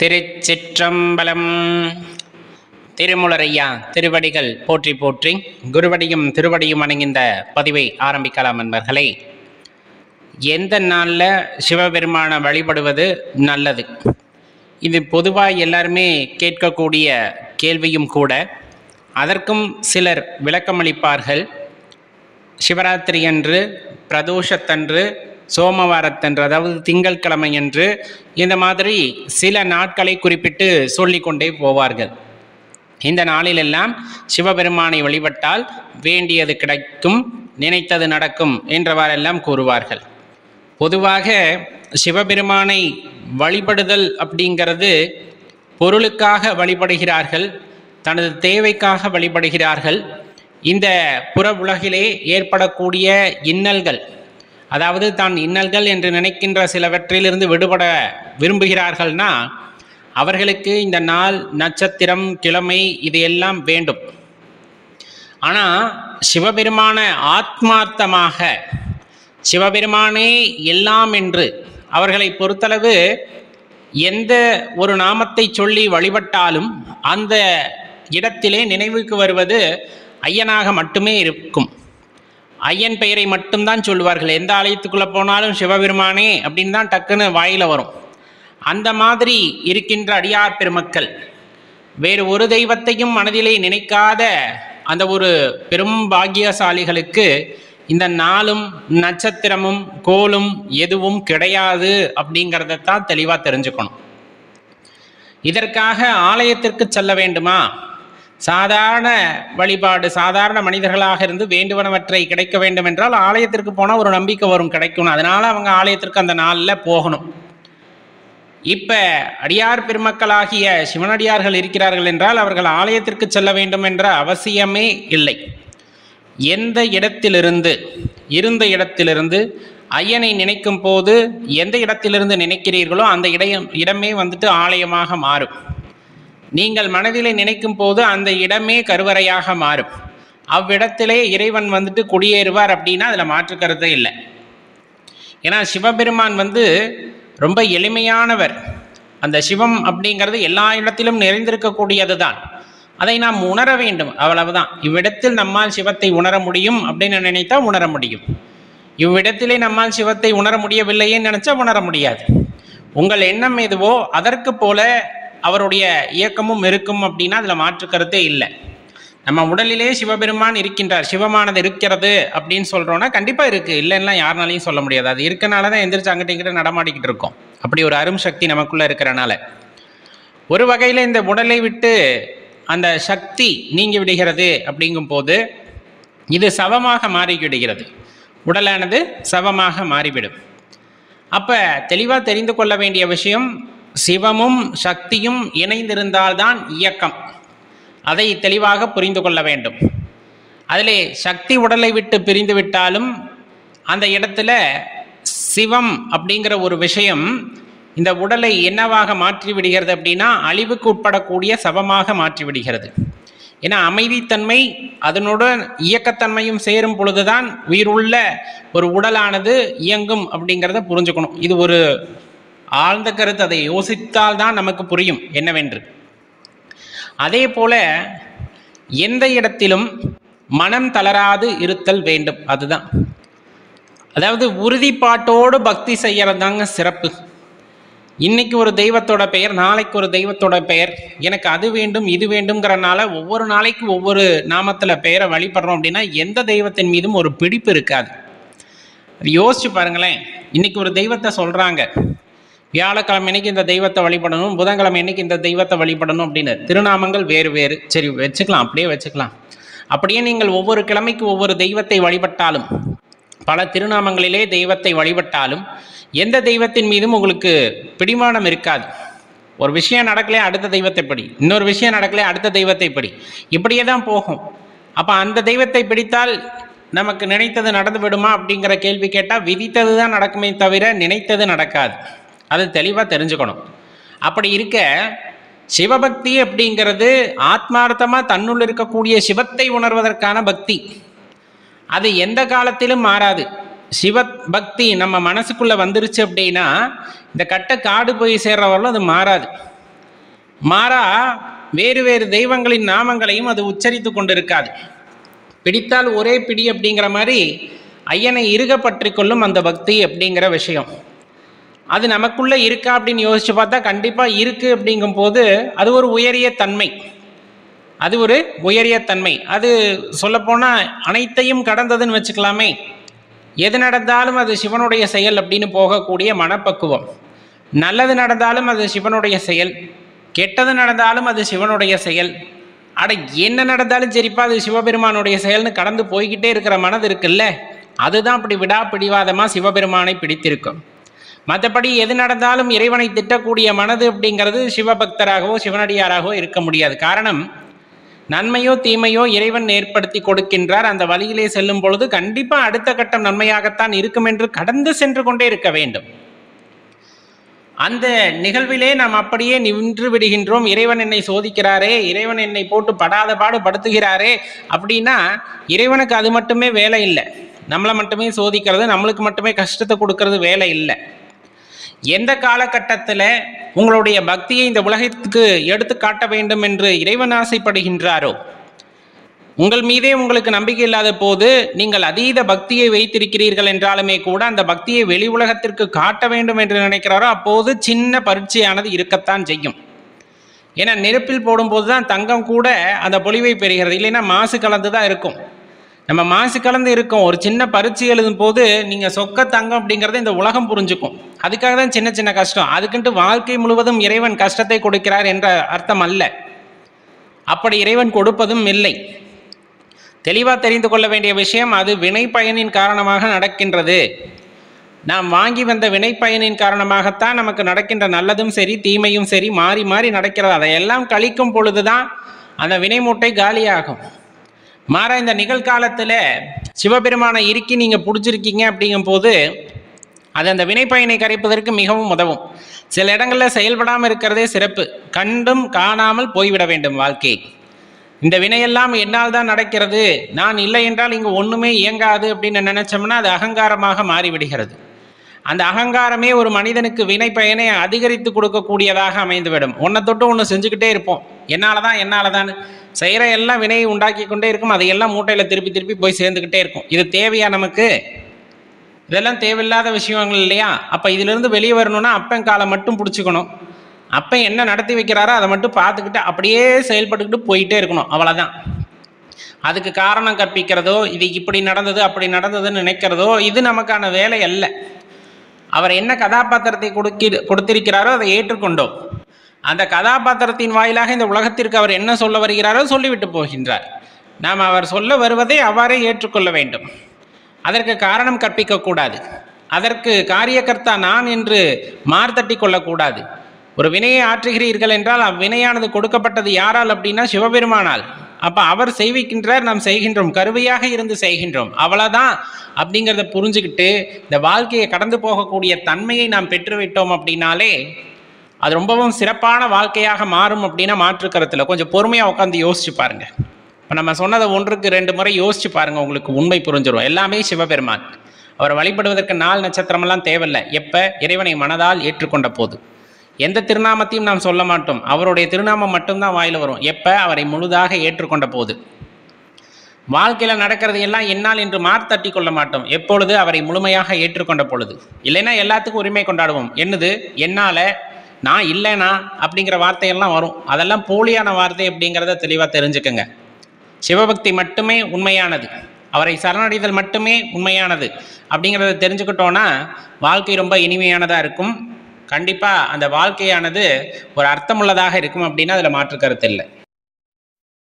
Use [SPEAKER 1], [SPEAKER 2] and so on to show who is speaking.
[SPEAKER 1] திருச்சிற்றம்பலம். திருமுலரையா திருவடிகள் போற்றி போற்றி, குருவடியும் திருவடியும் அணங்கிந்த பதிவை ஆரம்பிக்கலாம். நண்பர்களே, எந்த நாளில் சிவபெருமானை வழிபடுவது நல்லது? இது பொதுவாக எல்லாருமே கேட்கக்கூடிய கேள்வியும் கூட. அதற்கும் சிலர் விளக்கமளிப்பார்கள். சிவராத்திரி அன்று, பிரதோஷத்தன்று, சோமவாரத்தன்று, அதாவது திங்கட்கிழமையன்று, இந்த மாதிரி சில நாட்களை குறிப்பிட்டு சொல்லிக்கொண்டே போவார்கள். இந்த நாளிலெல்லாம் சிவபெருமானை வழிபட்டால் வேண்டியது கிடைக்கும், நினைத்தது நடக்கும் என்றவாறெல்லாம் கூறுவார்கள். பொதுவாக சிவபெருமானை வழிபடுதல் அப்படிங்கிறது பொருளுக்காக வழிபடுகிறார்கள், தனது தேவைக்காக வழிபடுகிறார்கள். இந்த புற உலகிலே ஏற்படக்கூடிய இன்னல்கள், அதாவது தான் இன்னல்கள் என்று நினைக்கின்ற சிலவற்றிலிருந்து விடுபட விரும்புகிறார்கள்னா அவர்களுக்கு இந்த நாள், நட்சத்திரம், கிழமை இது எல்லாம் வேண்டும். ஆனால் சிவபெருமான ஆத்மார்த்தமாக சிவபெருமானே எல்லாம் என்று அவர்களை பொறுத்தளவு எந்த ஒரு நாமத்தை சொல்லி வழிபட்டாலும் அந்த இடத்திலே நினைவுக்கு வருவது ஐயனாக மட்டுமே இருக்கும். ஐயன் பெயரை மட்டும்தான் சொல்லுவார்கள். எந்த ஆலயத்துக்குள்ளே போனாலும் சிவபெருமானே அப்படின்னு தான் டக்குன்னு வாயில் வரும். அந்த மாதிரி இருக்கின்ற அடியார் பெருமக்கள் வேறு ஒரு தெய்வத்தையும் மனதிலே நினைக்காத அந்த ஒரு பெரும் பாக்கியசாலிகளுக்கு இந்த நாளும் நட்சத்திரமும் கோளும் எதுவும் கிடையாது அப்படிங்கிறதான் தெளிவாக தெரிஞ்சுக்கணும். இதற்காக ஆலயத்திற்கு செல்ல வேண்டுமா? சாதாரண வழிபாடு, சாதாரண மனிதர்களாக இருந்து வேண்டுவனவற்றை கிடைக்க வேண்டும் என்றால் ஆலயத்திற்கு போனால் ஒரு நம்பிக்கை வரும், கிடைக்கும். அதனால் அவங்க ஆலயத்திற்கு அந்த நாளில் போகணும். இப்போ அடியார் பெருமக்களாகிய சிவனடியார்கள் இருக்கிறார்கள் என்றால் அவர்கள் ஆலயத்திற்கு செல்ல வேண்டும் என்ற அவசியமே இல்லை. எந்த இடத்திலிருந்து, இருந்த இடத்திலிருந்து ஐயனை நினைக்கும் போது எந்த இடத்திலிருந்து நினைக்கிறீர்களோ அந்த இடமே வந்துட்டு ஆலயமாக மாறும். நீங்கள் மனதிலே நினைக்கும் போது அந்த இடமே கருவறையாக மாறும். அவ்விடத்திலே இறைவன் வந்துட்டு குடியேறுவார் அப்படின்னா அதில் மாற்று கருத்தே இல்லை. ஏன்னா சிவபெருமான் ரொம்ப எளிமையானவர். அந்த சிவம் அப்படிங்கிறது எல்லா இடத்திலும் நிறைந்திருக்கக்கூடியது தான். அதை நாம் உணர வேண்டும், அவ்வளவுதான். இவ்விடத்தில் நம்மால் சிவத்தை உணர முடியும் அப்படின்னு நினைத்தா உணர முடியும். இவ்விடத்திலே நம்மால் சிவத்தை உணர முடியவில்லையேன்னு நினைச்சா உணர முடியாது. உங்கள் எண்ணம் எதுவோ அதற்கு போல அவருடைய இயக்கமும் இருக்கும் அப்படின்னா அதில் மாற்று கருத்தே இல்லை. நம்ம உடலிலே சிவபெருமான் இருக்கின்றார், சிவமானது இருக்கிறது அப்படின்னு சொல்கிறோன்னா கண்டிப்பாக இருக்குது, இல்லைன்னா யாருனாலையும் சொல்ல முடியாது. அது இருக்கனால தான் எந்திரிச்சு அங்கிட்ட இங்கிட்ட நடமாடிக்கிட்டு இருக்கோம். அப்படி ஒரு அரும் சக்தி நமக்குள்ளே இருக்கிறனால ஒரு வகையில் இந்த உடலை விட்டு அந்த சக்தி நீங்கி விடுகிறது. அப்படிங்கும் போது இது சவமாக மாறிவிடுகிறது, உடலானது சவமாக மாறிவிடும். அப்போ தெளிவாக தெரிந்து கொள்ள வேண்டிய விஷயம், சிவமும் சக்தியும் இணைந்திருந்தால்தான் இயக்கம். அதை தெளிவாக புரிந்து கொள்ள வேண்டும். அதிலே சக்தி உடலை விட்டு பிரிந்து விட்டாலும் அந்த இடத்துல சிவம் அப்படிங்கிற ஒரு விஷயம் இந்த உடலை என்னவாக மாற்றி விடுகிறது அப்படின்னா அழிவுக்கு உட்படக்கூடிய சவமாக மாற்றி விடுகிறது. ஏன்னா அமைதித்தன்மை அதனுடன் இயக்கத்தன்மையும் சேரும் பொழுதுதான் உயிருள்ள ஒரு உடலானது இயங்கும் அப்படிங்கிறத புரிஞ்சுக்கணும். இது ஒரு ஆழ்ந்த கருத்து, அதை யோசித்தால்தான் நமக்கு புரியும் என்னவென்று. அதே போல எந்த இடத்திலும் மனம் தளராது இருத்தல் வேண்டும். அதுதான், அதாவது உறுதிப்பாட்டோடு பக்தி செய்யறதாங்க சிறப்பு. இன்னைக்கு ஒரு தெய்வத்தோட பெயர், நாளைக்கு ஒரு தெய்வத்தோட பெயர், எனக்கு அது வேண்டும் இது வேண்டும்ங்கிறனால ஒவ்வொரு நாளைக்கு ஒவ்வொரு நாமத்தில் பெயரை வழிபடுறோம் அப்படின்னா எந்த தெய்வத்தின் மீதும் ஒரு பிடிப்பு இருக்காது. யோசிச்சு பாருங்களேன். இன்னைக்கு ஒரு தெய்வத்தை சொல்றாங்க, வியாழக்கிழமை இன்னைக்கு இந்த தெய்வத்தை வழிபடணும், புதன்கிழமை இன்னைக்கு இந்த தெய்வத்தை வழிபடணும் அப்படின்னு திருநாமங்கள் வேறு வேறு. சரி, வச்சுக்கலாம், அப்படியே வச்சுக்கலாம். அப்படியே நீங்கள் ஒவ்வொரு கிழமைக்கு ஒவ்வொரு தெய்வத்தை வழிபட்டாலும், பல திருநாமங்களிலே தெய்வத்தை வழிபட்டாலும் எந்த தெய்வத்தின் மீதும் உங்களுக்கு பிடிமானம் இருக்காது. ஒரு விஷயம் நடக்கலையே அடுத்த தெய்வத்தை படி, இன்னொரு விஷயம் நடக்கலையே அடுத்த தெய்வத்தை படி, இப்படியே தான் போகும். அப்போ அந்த தெய்வத்தை பிடித்தால் நமக்கு நினைத்தது நடந்து விடுமா அப்படிங்கிற கேள்வி கேட்டால் விதித்தது தான் நடக்குமே தவிர நினைத்தது நடக்காது. அது தெளிவாக தெரிஞ்சுக்கணும். அப்படி இருக்க சிவபக்தி அப்படிங்கிறது ஆத்மார்த்தமாக தன்னுள் இருக்கக்கூடிய சிவத்தை உணர்வதற்கான பக்தி. அது எந்த காலத்திலும் மாறாது. சிவ பக்தி நம்ம மனசுக்குள்ளே வந்துருச்சு அப்படின்னா இந்த கட்டை காடு போய் சேர்றவர்களும் அது மாறாது. மாறா வேறு வேறு தெய்வங்களின் நாமங்களையும் அது உச்சரித்து கொண்டிருக்காது. பிடித்தால் ஒரே பிடி அப்படிங்கிற மாதிரி ஐயனை இறுக பற்றி கொள்ளும் அந்த பக்தி அப்படிங்கிற விஷயம் அது நமக்குள்ளே இருக்கா அப்படின்னு யோசித்து பார்த்தா கண்டிப்பாக இருக்குது. அப்படிங்கும் போது அது ஒரு உயரிய தன்மை, அது ஒரு உயரிய தன்மை. அது சொல்லப்போனால் அனைத்தையும் கடந்ததுன்னு வச்சுக்கலாமே. எது நடந்தாலும் அது சிவனுடைய செயல் அப்படின்னு போகக்கூடிய மனப்பக்குவம். நல்லது நடந்தாலும் அது சிவனுடைய செயல், கெட்டது நடந்தாலும் அது சிவனுடைய செயல். அட என்ன நடந்தாலும் சரிப்பா அது சிவபெருமானுடைய செயல்னு கடந்து போய்கிட்டே இருக்கிற மனது இருக்குல்ல, அதுதான் அப்படி விடாப்பிடிவாதமாக சிவபெருமானை பிடித்திருக்கும். மற்றபடி எது நடந்தாலும் இறைவனை திட்டக்கூடிய மனது அப்படிங்கிறது சிவபக்தராகவோ சிவனடியாராகவோ இருக்க முடியாது. காரணம், நன்மையோ தீமையோ இறைவன் ஏற்படுத்தி கொடுக்கின்றார். அந்த வழியிலே செல்லும் பொழுது கண்டிப்பாக அடுத்த கட்டம் நன்மையாகத்தான் இருக்கும் என்று கடந்து சென்று கொண்டே இருக்க வேண்டும். அந்த நிகழ்விலே நாம் அப்படியே நின்று விடுகின்றோம். இறைவன் என்னை சோதிக்கிறாரே, இறைவன் என்னை போட்டு படாத பாடு படுத்துகிறாரே அப்படின்னா இறைவனுக்கு அது மட்டுமே வேலை இல்லை. நம்மளை மட்டுமே சோதிக்கிறது, நம்மளுக்கு மட்டுமே கஷ்டத்தை கொடுக்கறது வேலை இல்லை. எந்த காலகட்டத்தில் உங்களுடைய பக்தியை இந்த உலகத்துக்கு எடுத்து காட்ட வேண்டும் என்று இறைவன் ஆசைப்படுகின்றாரோ, உங்கள் மீதே உங்களுக்கு நம்பிக்கை இல்லாத போது நீங்கள் அதீத பக்தியை வைத்திருக்கிறீர்கள் என்றாலுமே கூட அந்த பக்தியை வெளி உலகத்திற்கு காட்ட வேண்டும் என்று நினைக்கிறாரோ அப்போது சின்ன பரீட்சையானது இருக்கத்தான் செய்யும். ஏன்னா நெருப்பில் போடும்போது தான் தங்கம் கூட அந்த பொலிவை பெறுகிறது, இல்லைன்னா மாசு கலந்து தான் இருக்கும். நம்ம மாசு கலந்து இருக்கும். ஒரு சின்ன பரீட்சை எழுதும் போது நீங்கள் சொக்க தங்கம் அப்படிங்கிறத இந்த உலகம் புரிஞ்சுக்கும். அதுக்காக தான் சின்ன சின்ன கஷ்டம். அதுக்குன்ட்டு வாழ்க்கை முழுவதும் இறைவன் கஷ்டத்தை கொடுக்கிறார் என்ற அர்த்தம் அல்ல. அப்படி இறைவன் கொடுப்பதும் இல்லை. தெளிவாக தெரிந்து கொள்ள வேண்டிய விஷயம், அது வினை பயனின் காரணமாக நடக்கின்றது. நாம் வாங்கி வந்த வினை பயனின் காரணமாகத்தான் நமக்கு நடக்கின்ற நல்லதும் சரி தீமையும் சரி மாறி மாறி நடக்கிறது. அதையெல்லாம் கழிக்கும் பொழுது தான் அந்த வினை மூட்டை காலியாகும். மாற இந்த நிகழ்காலத்தில் சிவபெருமானை இறுக்கி நீங்கள் பிடிச்சிருக்கீங்க அப்படிங்கும் போது அது அந்த வினை பயனை கரைப்பதற்கு மிகவும் உதவும். சில இடங்களில் செயல்படாமல் இருக்கிறதே சிறப்பு. கண்டும் காணாமல் போய்விட வேண்டும் வாழ்க்கை. இந்த வினையெல்லாம் என்னால் தான் நடக்கிறது, நான் இல்லை என்றால் இங்கு ஒன்றுமே இயங்காது அப்படின்னு நினைச்சோம்னா அது அகங்காரமாக மாறிவிடுகிறது. அந்த அகங்காரமே ஒரு மனிதனுக்கு வினை பயனை அதிகரித்து கொடுக்கக்கூடியதாக அமைந்துவிடும். ஒன்றை தொட்டு ஒன்று செஞ்சுக்கிட்டே இருப்போம், என்னால் தான் செய்கிற எல்லாம் வினையை உண்டாக்கி கொண்டே இருக்கும். அதையெல்லாம் மூட்டையில் திருப்பி திருப்பி போய் சேர்ந்துக்கிட்டே இருக்கும். இது தேவையா நமக்கு? இதெல்லாம் தேவையில்லாத விஷயங்கள் இல்லையா? அப்போ இதிலிருந்து வெளியே வரணும்னா அப்பன் காலை மட்டும் பிடிச்சிக்கணும். அப்போ என்ன நடத்தி வைக்கிறாரோ அதை மட்டும் பார்த்துக்கிட்டு அப்படியே செயல்பட்டுக்கிட்டு போயிட்டே இருக்கணும், அவ்வளோதான். அதுக்கு காரணம் கற்பிக்கிறதோ இது இப்படி நடந்தது அப்படி நடந்ததுன்னு நினைக்கிறதோ இது நமக்கான வேலை அல்ல. அவர் என்ன கதாபாத்திரத்தை கொடுத்திருக்கிறாரோ அதை ஏற்றுக்கொண்டோம். அந்த கதாபாத்திரத்தின் வாயிலாக இந்த உலகத்திற்கு அவர் என்ன சொல்ல வருகிறாரோ சொல்லிவிட்டு போகின்றார். நாம் அவர் சொல்ல வருவதை அவ்வாறே ஏற்றுக்கொள்ள வேண்டும். அதற்கு காரணம் கற்பிக்கக்கூடாது. அதற்கு காரியகர்த்தா நான் என்று மார்த்தட்டி கொள்ளக்கூடாது. ஒரு வினையை ஆற்றுகிறீர்கள் என்றால் அவ்வினையானது கொடுக்கப்பட்டது யாரால் அப்படின்னா சிவபெருமானால். அப்போ அவர் செய்விக்கின்றார், நாம் செய்கின்றோம், கருவியாக இருந்து செய்கின்றோம், அவ்வளோதான். அப்படிங்கிறத புரிஞ்சுக்கிட்டு இந்த வாழ்க்கையை கடந்து போகக்கூடிய தன்மையை நாம் பெற்றுவிட்டோம் அப்படின்னாலே அது ரொம்பவும் சிறப்பான வாழ்க்கையாக மாறும். அப்படின்னா மாற்றுக்கருத்தில் கொஞ்சம் பொறுமையாக உட்காந்து யோசிச்சு பாருங்கள். இப்போ நம்ம சொன்னதை 1-2 முறை யோசிச்சு பாருங்கள், உங்களுக்கு உண்மை புரிஞ்சிடும். எல்லாமே சிவபெருமான். அவரை வழிபடுவதற்கு நாள் நட்சத்திரமெல்லாம் தேவையில்லை. எப்போ இறைவனை மனதால் ஏற்றுக்கொண்ட போது. எந்த திருநாமத்தையும் நாம் சொல்ல மாட்டோம், அவருடைய திருநாமம் மட்டும்தான் வாயில் வரும். எப்போ அவரை முழுதாக ஏற்றுக்கொண்ட போது. வாழ்க்கையில் நடக்கிறது எல்லாம் என்னால் என்று மார்த்தட்டி கொள்ள மாட்டோம். எப்பொழுது அவரை முழுமையாக ஏற்றுக்கொண்ட பொழுது. இல்லைன்னா எல்லாத்துக்கும் உரிமை கொண்டாடுவோம். என்னது என்னால், நான் இல்லைனா அப்படிங்கிற வார்த்தையெல்லாம் வரும். அதெல்லாம் போலியான வார்த்தை அப்படிங்கிறத தெளிவாக தெரிஞ்சுக்கங்க. சிவபக்தி மட்டுமே உண்மையானது, அவரை சரணடைதல் மட்டுமே உண்மையானது அப்படிங்கிறத தெரிஞ்சுக்கிட்டோன்னா வாழ்க்கை ரொம்ப இனிமையானதாக இருக்கும். கண்டிப்பாக அந்த வாழ்க்கையானது ஒரு அர்த்தமுள்ளதாக இருக்கும் அப்படின்னா அதில் மாற்று கருத்து இல்லை.